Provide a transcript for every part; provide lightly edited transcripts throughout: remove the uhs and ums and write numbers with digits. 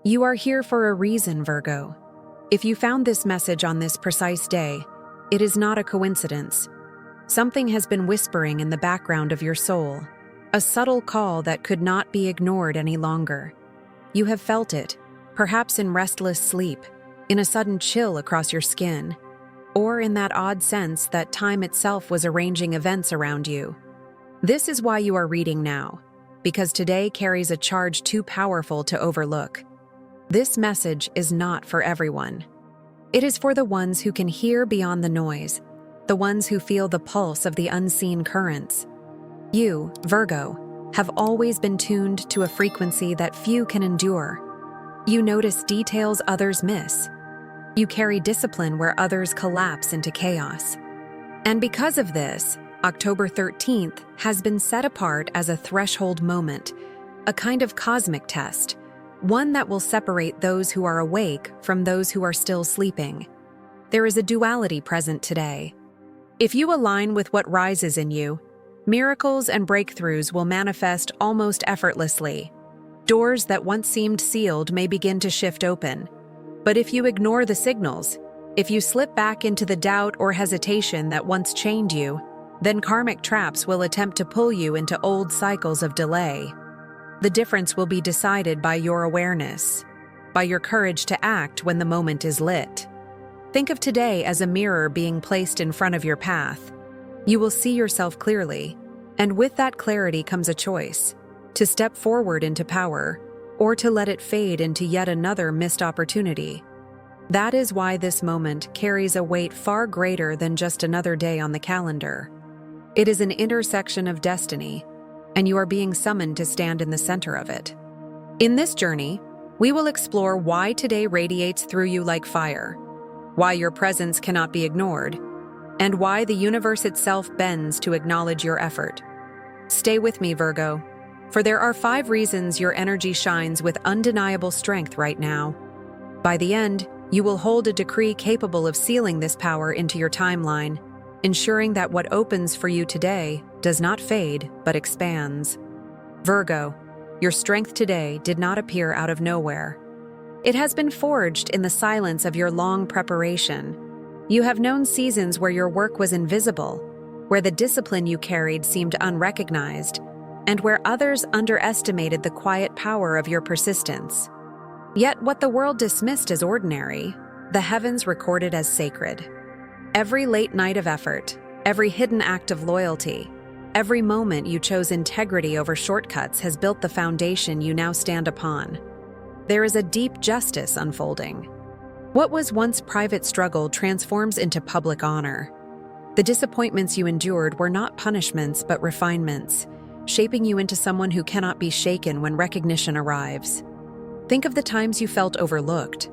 You are here for a reason, Virgo. If you found this message on this precise day, it is not a coincidence. Something has been whispering in the background of your soul, a subtle call that could not be ignored any longer. You have felt it, perhaps in restless sleep, in a sudden chill across your skin, or in that odd sense that time itself was arranging events around you. This is why you are reading now, because today carries a charge too powerful to overlook. This message is not for everyone. It is for the ones who can hear beyond the noise, the ones who feel the pulse of the unseen currents. You, Virgo, have always been tuned to a frequency that few can endure. You notice details others miss. You carry discipline where others collapse into chaos. And because of this, October 13th has been set apart as a threshold moment, a kind of cosmic test, one that will separate those who are awake from those who are still sleeping. There is a duality present today. If you align with what rises in you, miracles and breakthroughs will manifest almost effortlessly. Doors that once seemed sealed may begin to shift open. But if you ignore the signals, if you slip back into the doubt or hesitation that once chained you, then karmic traps will attempt to pull you into old cycles of delay. The difference will be decided by your awareness, by your courage to act when the moment is lit. Think of today as a mirror being placed in front of your path. You will see yourself clearly, and with that clarity comes a choice: to step forward into power, or to let it fade into yet another missed opportunity. That is why this moment carries a weight far greater than just another day on the calendar. It is an intersection of destiny, and you are being summoned to stand in the center of it. In this journey, we will explore why today radiates through you like fire, why your presence cannot be ignored, and why the universe itself bends to acknowledge your effort. Stay with me, Virgo, for there are 5 reasons your energy shines with undeniable strength right now. By the end, you will hold a decree capable of sealing this power into your timeline, ensuring that what opens for you today does not fade but expands. Virgo, your strength today did not appear out of nowhere. It has been forged in the silence of your long preparation. You have known seasons where your work was invisible, where the discipline you carried seemed unrecognized, and where others underestimated the quiet power of your persistence. Yet what the world dismissed as ordinary, the heavens recorded as sacred. Every late night of effort, every hidden act of loyalty, every moment you chose integrity over shortcuts has built the foundation you now stand upon. There is a deep justice unfolding. What was once private struggle transforms into public honor. The disappointments you endured were not punishments but refinements, shaping you into someone who cannot be shaken when recognition arrives. Think of the times you felt overlooked.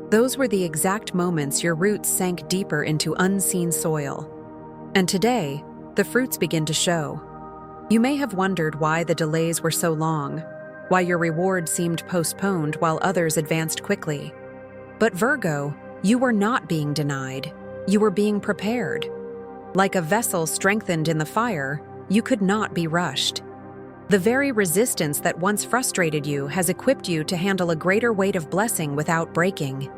Those were the exact moments your roots sank deeper into unseen soil. And today, the fruits begin to show. You may have wondered why the delays were so long, why your reward seemed postponed while others advanced quickly. But Virgo, you were not being denied. You were being prepared. Like a vessel strengthened in the fire, you could not be rushed. The very resistance that once frustrated you has equipped you to handle a greater weight of blessing without breaking.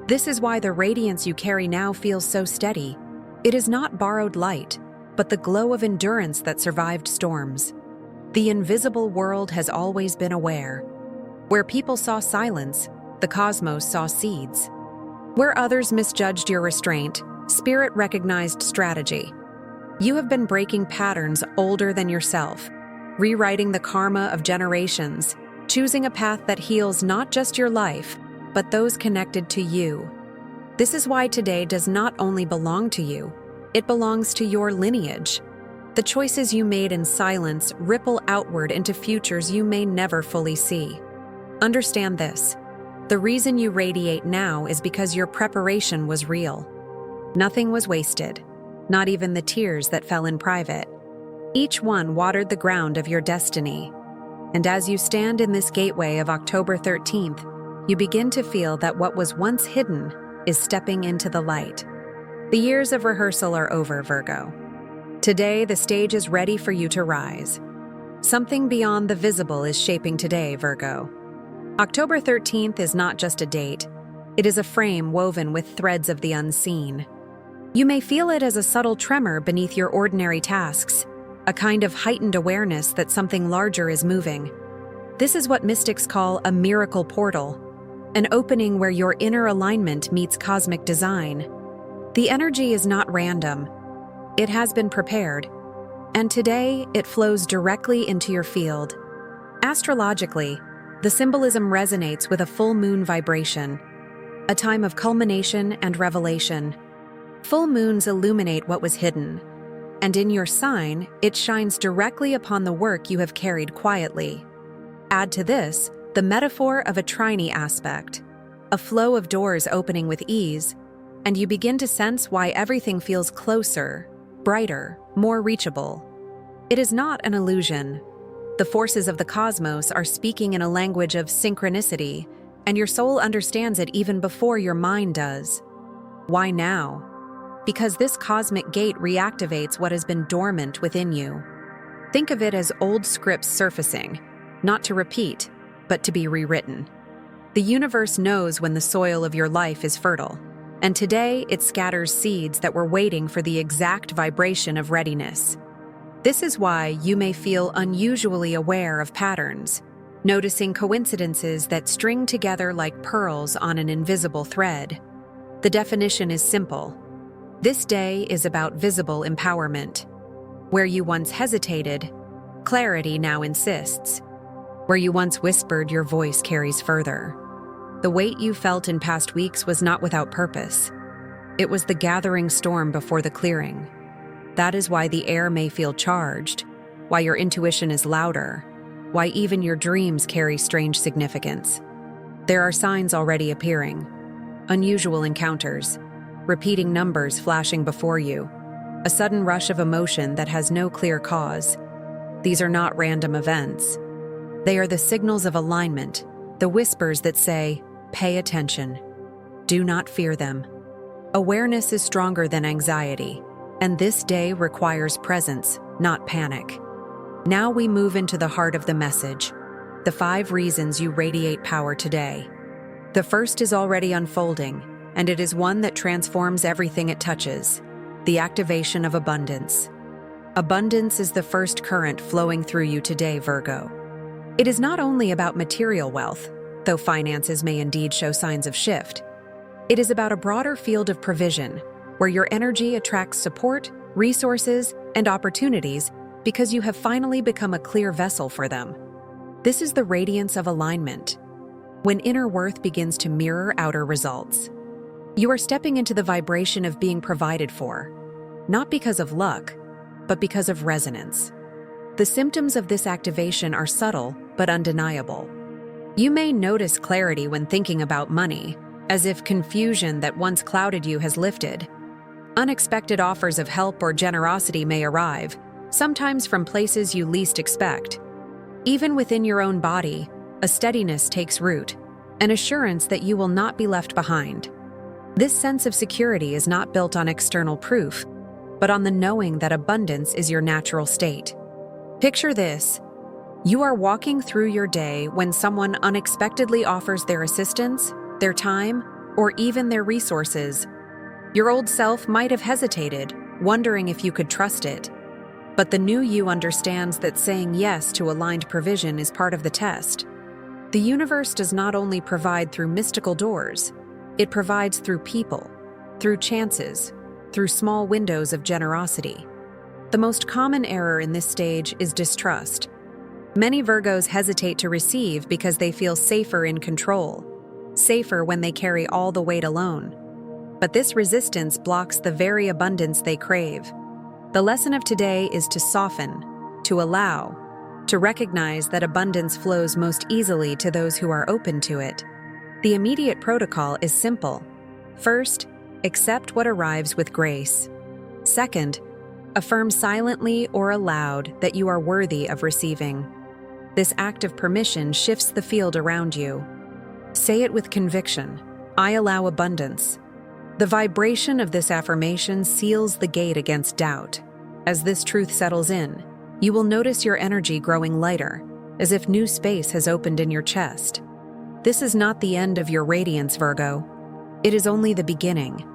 This is why the radiance you carry now feels so steady. It is not borrowed light, but the glow of endurance that survived storms. The invisible world has always been aware. Where people saw silence, the cosmos saw seeds. Where others misjudged your restraint, spirit recognized strategy. You have been breaking patterns older than yourself, rewriting the karma of generations, choosing a path that heals not just your life, but those connected to you. This is why today does not only belong to you, it belongs to your lineage. The choices you made in silence ripple outward into futures you may never fully see. Understand this. The reason you radiate now is because your preparation was real. Nothing was wasted, not even the tears that fell in private. Each one watered the ground of your destiny. And as you stand in this gateway of October 13th, you begin to feel that what was once hidden is stepping into the light. The years of rehearsal are over, Virgo. Today, the stage is ready for you to rise. Something beyond the visible is shaping today, Virgo. October 13th is not just a date, it is a frame woven with threads of the unseen. You may feel it as a subtle tremor beneath your ordinary tasks, a kind of heightened awareness that something larger is moving. This is what mystics call a miracle portal, an opening where your inner alignment meets cosmic design. The energy is not random. It has been prepared, and today it flows directly into your field. Astrologically, the symbolism resonates with a full moon vibration, a time of culmination and revelation. Full moons illuminate what was hidden, and in your sign, it shines directly upon the work you have carried quietly. Add to this the metaphor of a trinity aspect, a flow of doors opening with ease, and you begin to sense why everything feels closer, brighter, more reachable. It is not an illusion. The forces of the cosmos are speaking in a language of synchronicity, and your soul understands it even before your mind does. Why now? Because this cosmic gate reactivates what has been dormant within you. Think of it as old scripts surfacing, not to repeat, but to be rewritten. The universe knows when the soil of your life is fertile, and today it scatters seeds that were waiting for the exact vibration of readiness. This is why you may feel unusually aware of patterns, noticing coincidences that string together like pearls on an invisible thread. The definition is simple. This day is about visible empowerment. Where you once hesitated, clarity now insists. Where you once whispered, your voice carries further. The weight you felt in past weeks was not without purpose. It was the gathering storm before the clearing. That is why the air may feel charged, why your intuition is louder, why even your dreams carry strange significance. There are signs already appearing, unusual encounters, repeating numbers flashing before you, a sudden rush of emotion that has no clear cause. These are not random events. They are the signals of alignment, the whispers that say, pay attention. Do not fear them. Awareness is stronger than anxiety, and this day requires presence, not panic. Now we move into the heart of the message, the 5 reasons you radiate power today. The first is already unfolding, and it is one that transforms everything it touches, the activation of abundance. Abundance is the first current flowing through you today, Virgo. It is not only about material wealth, though finances may indeed show signs of shift. It is about a broader field of provision, where your energy attracts support, resources, and opportunities because you have finally become a clear vessel for them. This is the radiance of alignment, when inner worth begins to mirror outer results. You are stepping into the vibration of being provided for, not because of luck, but because of resonance. The symptoms of this activation are subtle but undeniable. You may notice clarity when thinking about money, as if confusion that once clouded you has lifted. Unexpected offers of help or generosity may arrive, sometimes from places you least expect. Even within your own body, a steadiness takes root, an assurance that you will not be left behind. This sense of security is not built on external proof, but on the knowing that abundance is your natural state. Picture this. You are walking through your day when someone unexpectedly offers their assistance, their time, or even their resources. Your old self might have hesitated, wondering if you could trust it. But the new you understands that saying yes to aligned provision is part of the test. The universe does not only provide through mystical doors, it provides through people, through chances, through small windows of generosity. The most common error in this stage is distrust. Many Virgos hesitate to receive because they feel safer in control, safer when they carry all the weight alone. But this resistance blocks the very abundance they crave. The lesson of today is to soften, to allow, to recognize that abundance flows most easily to those who are open to it. The immediate protocol is simple. First, accept what arrives with grace. Second, affirm silently or aloud that you are worthy of receiving. This act of permission shifts the field around you. Say it with conviction. I allow abundance. The vibration of this affirmation seals the gate against doubt. As this truth settles in, you will notice your energy growing lighter, as if new space has opened in your chest. This is not the end of your radiance, Virgo. It is only the beginning.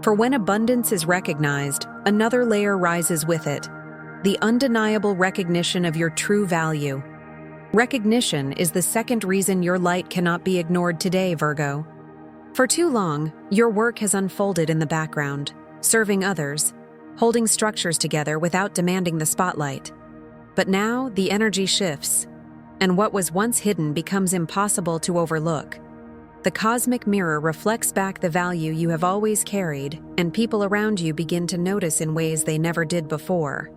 For when abundance is recognized, another layer rises with it, the undeniable recognition of your true value. Recognition is the second reason your light cannot be ignored today, Virgo. For too long, your work has unfolded in the background, serving others, holding structures together without demanding the spotlight. But now the energy shifts, and what was once hidden becomes impossible to overlook. The cosmic mirror reflects back the value you have always carried, and people around you begin to notice in ways they never did before.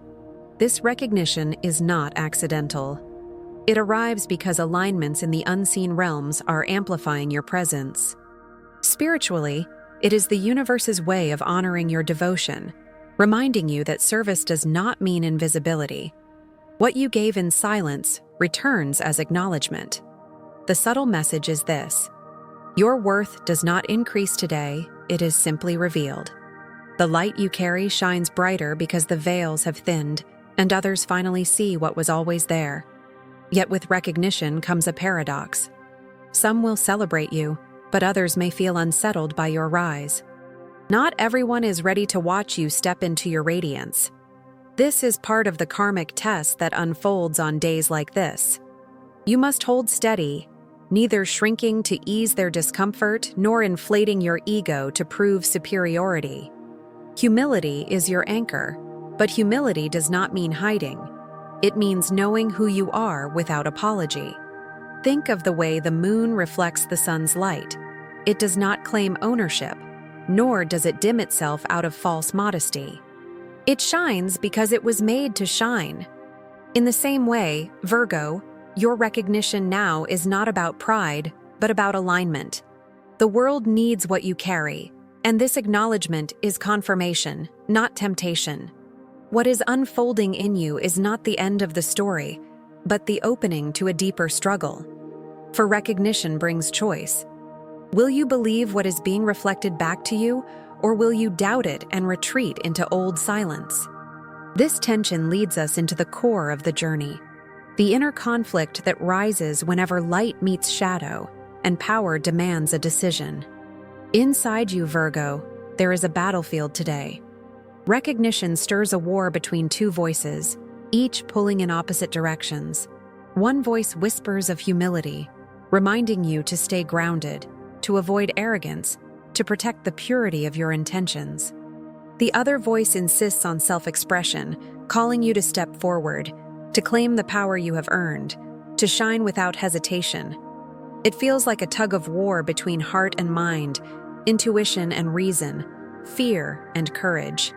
This recognition is not accidental. It arrives because alignments in the unseen realms are amplifying your presence. Spiritually, it is the universe's way of honoring your devotion, reminding you that service does not mean invisibility. What you gave in silence returns as acknowledgement. The subtle message is this: your worth does not increase today, it is simply revealed. The light you carry shines brighter because the veils have thinned, and others finally see what was always there. Yet with recognition comes a paradox. Some will celebrate you, but others may feel unsettled by your rise. Not everyone is ready to watch you step into your radiance. This is part of the karmic test that unfolds on days like this. You must hold steady, neither shrinking to ease their discomfort nor inflating your ego to prove superiority. Humility is your anchor, but humility does not mean hiding. It means knowing who you are without apology. Think of the way the moon reflects the sun's light. It does not claim ownership, nor does it dim itself out of false modesty. It shines because it was made to shine. In the same way, Virgo, your recognition now is not about pride, but about alignment. The world needs what you carry, and this acknowledgement is confirmation, not temptation. What is unfolding in you is not the end of the story, but the opening to a deeper struggle. For recognition brings choice. Will you believe what is being reflected back to you, or will you doubt it and retreat into old silence? This tension leads us into the core of the journey, the inner conflict that rises whenever light meets shadow and power demands a decision. Inside you, Virgo, there is a battlefield today. Recognition stirs a war between two voices, each pulling in opposite directions. One voice whispers of humility, reminding you to stay grounded, to avoid arrogance, to protect the purity of your intentions. The other voice insists on self-expression, calling you to step forward, to claim the power you have earned, to shine without hesitation. It feels like a tug of war between heart and mind, intuition and reason, fear and courage.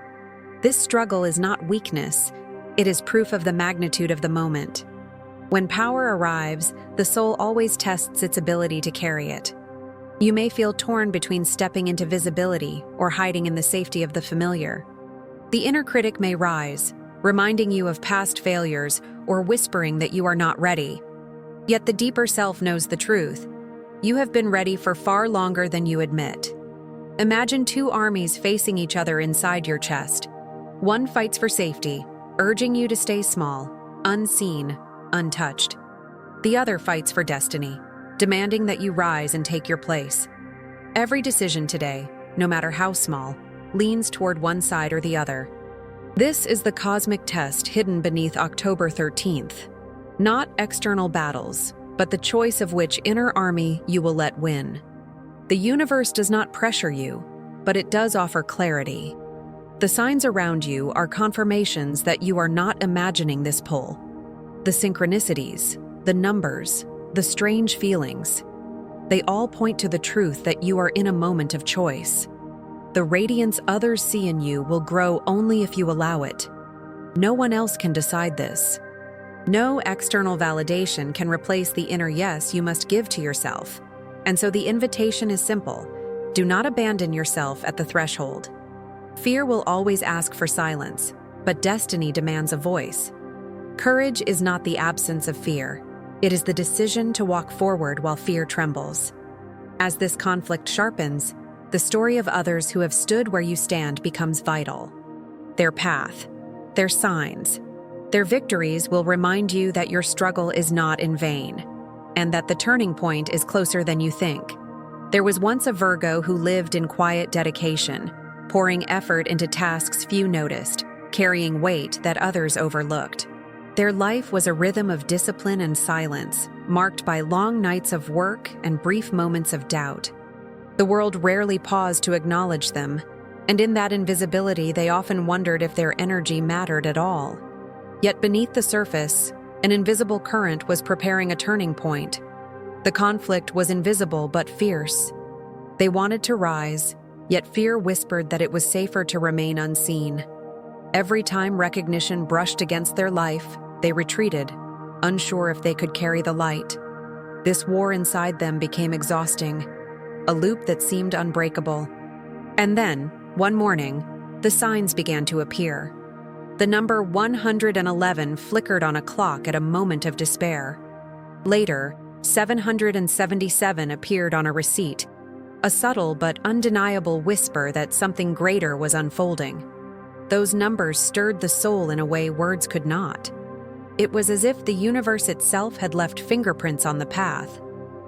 This struggle is not weakness, it is proof of the magnitude of the moment. When power arrives, the soul always tests its ability to carry it. You may feel torn between stepping into visibility or hiding in the safety of the familiar. The inner critic may rise, reminding you of past failures or whispering that you are not ready. Yet the deeper self knows the truth. You have been ready for far longer than you admit. Imagine two armies facing each other inside your chest. One fights for safety, urging you to stay small, unseen, untouched. The other fights for destiny, demanding that you rise and take your place. Every decision today, no matter how small, leans toward one side or the other. This is the cosmic test hidden beneath October 13th. Not external battles, but the choice of which inner army you will let win. The universe does not pressure you, but it does offer clarity. The signs around you are confirmations that you are not imagining this pull. The synchronicities, the numbers, the strange feelings, they all point to the truth that you are in a moment of choice. The radiance others see in you will grow only if you allow it. No one else can decide this. No external validation can replace the inner yes you must give to yourself. And so the invitation is simple: do not abandon yourself at the threshold. Fear will always ask for silence, but destiny demands a voice. Courage is not the absence of fear. It is the decision to walk forward while fear trembles. As this conflict sharpens, the story of others who have stood where you stand becomes vital. Their path, their signs, their victories will remind you that your struggle is not in vain. and that the turning point is closer than you think. There was once a Virgo who lived in quiet dedication, pouring effort into tasks few noticed, carrying weight that others overlooked. Their life was a rhythm of discipline and silence, marked by long nights of work and brief moments of doubt. The world rarely paused to acknowledge them, and in that invisibility they often wondered if their energy mattered at all. Yet beneath the surface, an invisible current was preparing a turning point. The conflict was invisible but fierce. They wanted to rise, yet fear whispered that it was safer to remain unseen. Every time recognition brushed against their life, they retreated, unsure if they could carry the light. This war inside them became exhausting, a loop that seemed unbreakable. And then, one morning, the signs began to appear. The number 111 flickered on a clock at a moment of despair. Later, 777 appeared on a receipt, a subtle but undeniable whisper that something greater was unfolding. Those numbers stirred the soul in a way words could not. It was as if the universe itself had left fingerprints on the path,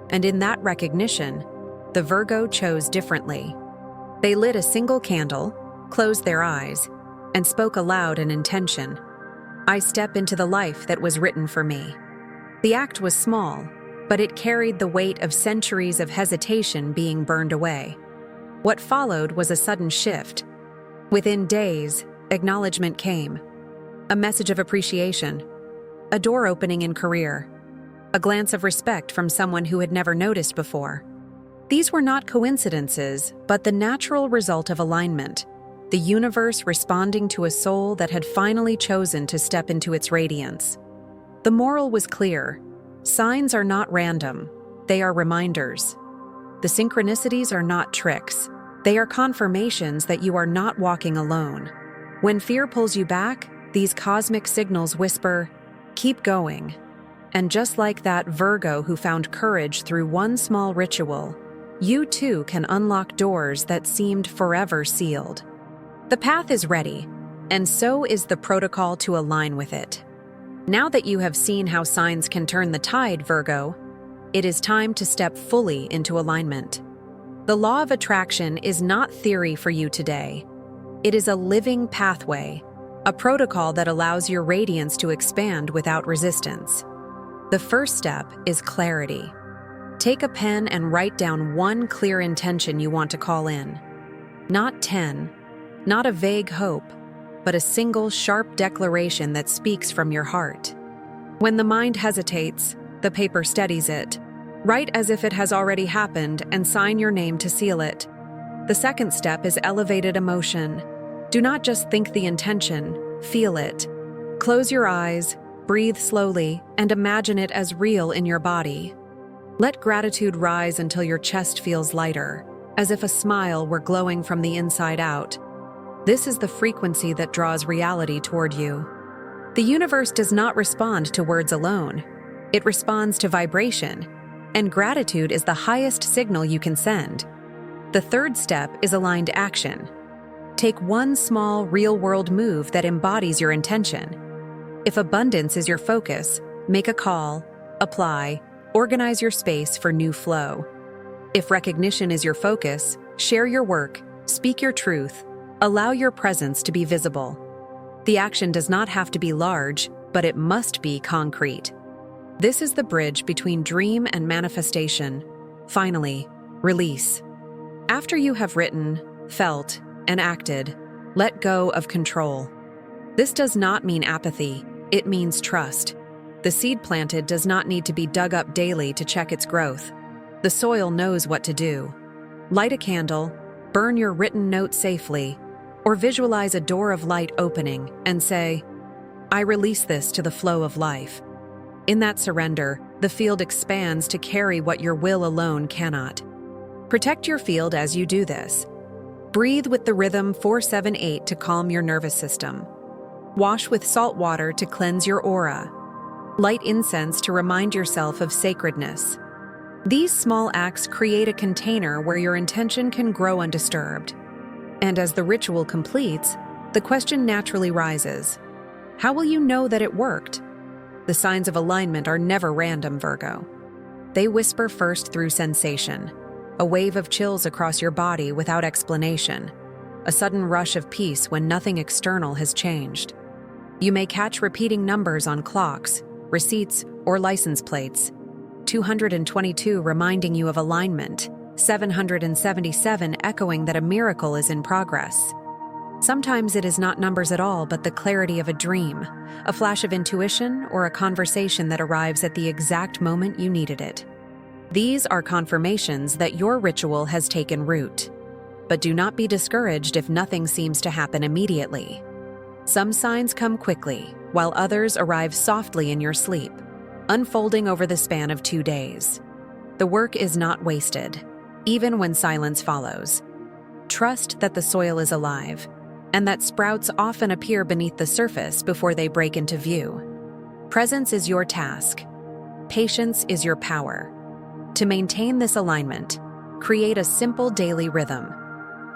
and in that recognition, the Virgo chose differently. They lit a single candle, closed their eyes, and spoke aloud an intention. I step into the life that was written for me. The act was small, but it carried the weight of centuries of hesitation being burned away. What followed was a sudden shift. Within days, acknowledgement came. A message of appreciation, a door opening in career, a glance of respect from someone who had never noticed before. These were not coincidences, but the natural result of alignment, the universe responding to a soul that had finally chosen to step into its radiance. The moral was clear. Signs are not random, they are reminders. The synchronicities are not tricks, they are confirmations that you are not walking alone. When fear pulls you back, these cosmic signals whisper, "Keep going." And just like that Virgo who found courage through one small ritual, you too can unlock doors that seemed forever sealed. The path is ready, and so is the protocol to align with it. Now that you have seen how signs can turn the tide, Virgo, it is time to step fully into alignment. The law of attraction is not theory for you today. It is a living pathway, a protocol that allows your radiance to expand without resistance. The first step is clarity. Take a pen and write down one clear intention you want to call in. Not 10, not a vague hope, but a single sharp declaration that speaks from your heart. When the mind hesitates, the paper steadies it. Write as if it has already happened and sign your name to seal it. The second step is elevated emotion. Do not just think the intention, feel it. Close your eyes, breathe slowly, and imagine it as real in your body. Let gratitude rise until your chest feels lighter, as if a smile were glowing from the inside out. This is the frequency that draws reality toward you. The universe does not respond to words alone. It responds to vibration, and gratitude is the highest signal you can send. The third step is aligned action. Take one small, real-world move that embodies your intention. If abundance is your focus, make a call, apply, organize your space for new flow. If recognition is your focus, share your work, speak your truth, allow your presence to be visible. The action does not have to be large, but it must be concrete. This is the bridge between dream and manifestation. Finally, release. After you have written, felt, and acted, let go of control. This does not mean apathy, it means trust. The seed planted does not need to be dug up daily to check its growth. The soil knows what to do. Light a candle, burn your written note safely, or visualize a door of light opening and say, "I release this to the flow of life." In that surrender, the field expands to carry what your will alone cannot. Protect your field as you do this. Breathe with the rhythm 478 to calm your nervous system. Wash with salt water to cleanse your aura. Light incense to remind yourself of sacredness. These small acts create a container where your intention can grow undisturbed. And as the ritual completes, the question naturally rises. How will you know that it worked? The signs of alignment are never random, Virgo. They whisper first through sensation, a wave of chills across your body without explanation, a sudden rush of peace when nothing external has changed. You may catch repeating numbers on clocks, receipts, or license plates. 222 reminding you of alignment, 777 echoing that a miracle is in progress. Sometimes it is not numbers at all, but the clarity of a dream, a flash of intuition, or a conversation that arrives at the exact moment you needed it. These are confirmations that your ritual has taken root. But do not be discouraged if nothing seems to happen immediately. Some signs come quickly, while others arrive softly in your sleep, unfolding over the span of 2 days. The work is not wasted, even when silence follows. Trust that the soil is alive, and that sprouts often appear beneath the surface before they break into view. Presence is your task. Patience is your power. To maintain this alignment, create a simple daily rhythm.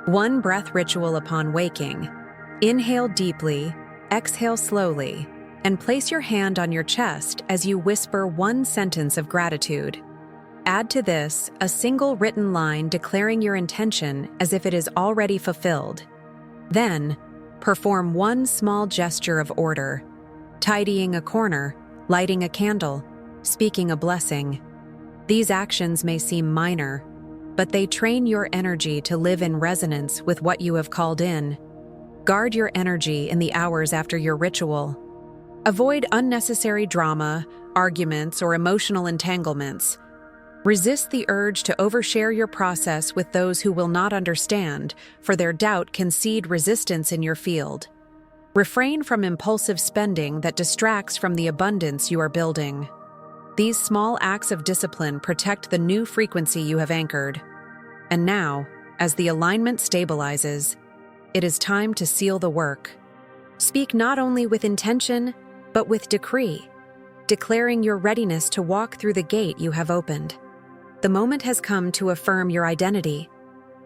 1 breath ritual upon waking. Inhale deeply, exhale slowly, and place your hand on your chest as you whisper 1 sentence of gratitude. Add to this a single written line declaring your intention as if it is already fulfilled. Then, perform 1 small gesture of order, tidying a corner, lighting a candle, speaking a blessing. These actions may seem minor, but they train your energy to live in resonance with what you have called in. Guard your energy in the hours after your ritual. Avoid unnecessary drama, arguments, or emotional entanglements. Resist the urge to overshare your process with those who will not understand, for their doubt can seed resistance in your field. Refrain from impulsive spending that distracts from the abundance you are building. These small acts of discipline protect the new frequency you have anchored. And now, as the alignment stabilizes, it is time to seal the work. Speak not only with intention, but with decree, declaring your readiness to walk through the gate you have opened. The moment has come to affirm your identity,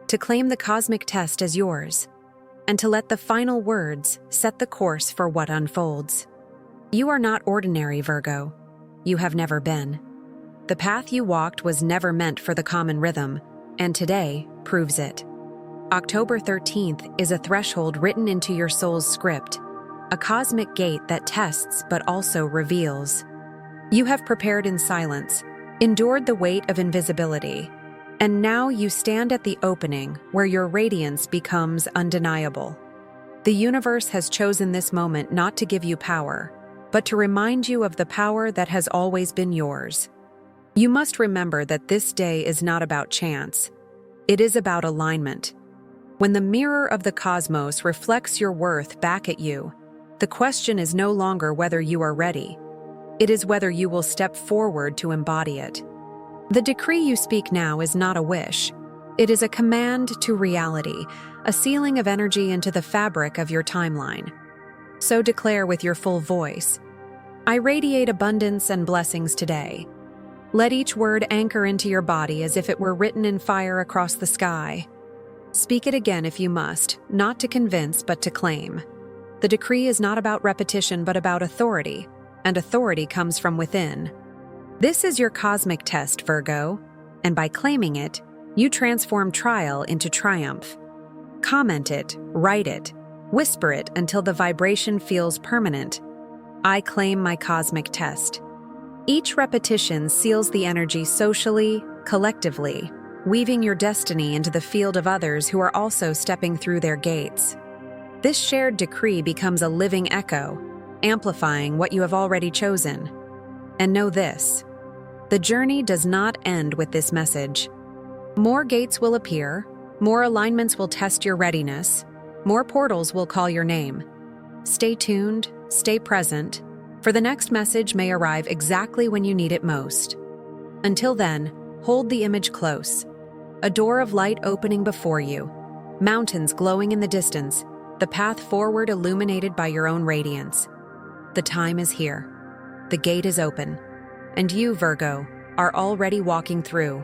to claim the cosmic test as yours, and to let the final words set the course for what unfolds. You are not ordinary, Virgo. You have never been. The path you walked was never meant for the common rhythm, and today proves it. October 13th is a threshold written into your soul's script, a cosmic gate that tests but also reveals. You have prepared in silence, endured the weight of invisibility, and now you stand at the opening where your radiance becomes undeniable. The universe has chosen this moment not to give you power, but to remind you of the power that has always been yours. You must remember that this day is not about chance. It is about alignment. When the mirror of the cosmos reflects your worth back at you, the question is no longer whether you are ready. It is whether you will step forward to embody it. The decree you speak now is not a wish. It is a command to reality, a sealing of energy into the fabric of your timeline. So declare with your full voice, I radiate abundance and blessings today. Let each word anchor into your body as if it were written in fire across the sky. Speak it again if you must, not to convince but to claim. The decree is not about repetition but about authority, and authority comes from within. This is your cosmic test, Virgo, and by claiming it, you transform trial into triumph. Comment it, write it, whisper it until the vibration feels permanent. I claim my cosmic test. Each repetition seals the energy socially, collectively, weaving your destiny into the field of others who are also stepping through their gates. This shared decree becomes a living echo, amplifying what you have already chosen. And know this, the journey does not end with this message. More gates will appear, more alignments will test your readiness, more portals will call your name. Stay tuned, stay present, for the next message may arrive exactly when you need it most. Until then, hold the image close. A door of light opening before you, mountains glowing in the distance, the path forward illuminated by your own radiance. The time is here. The gate is open. And you, Virgo, are already walking through.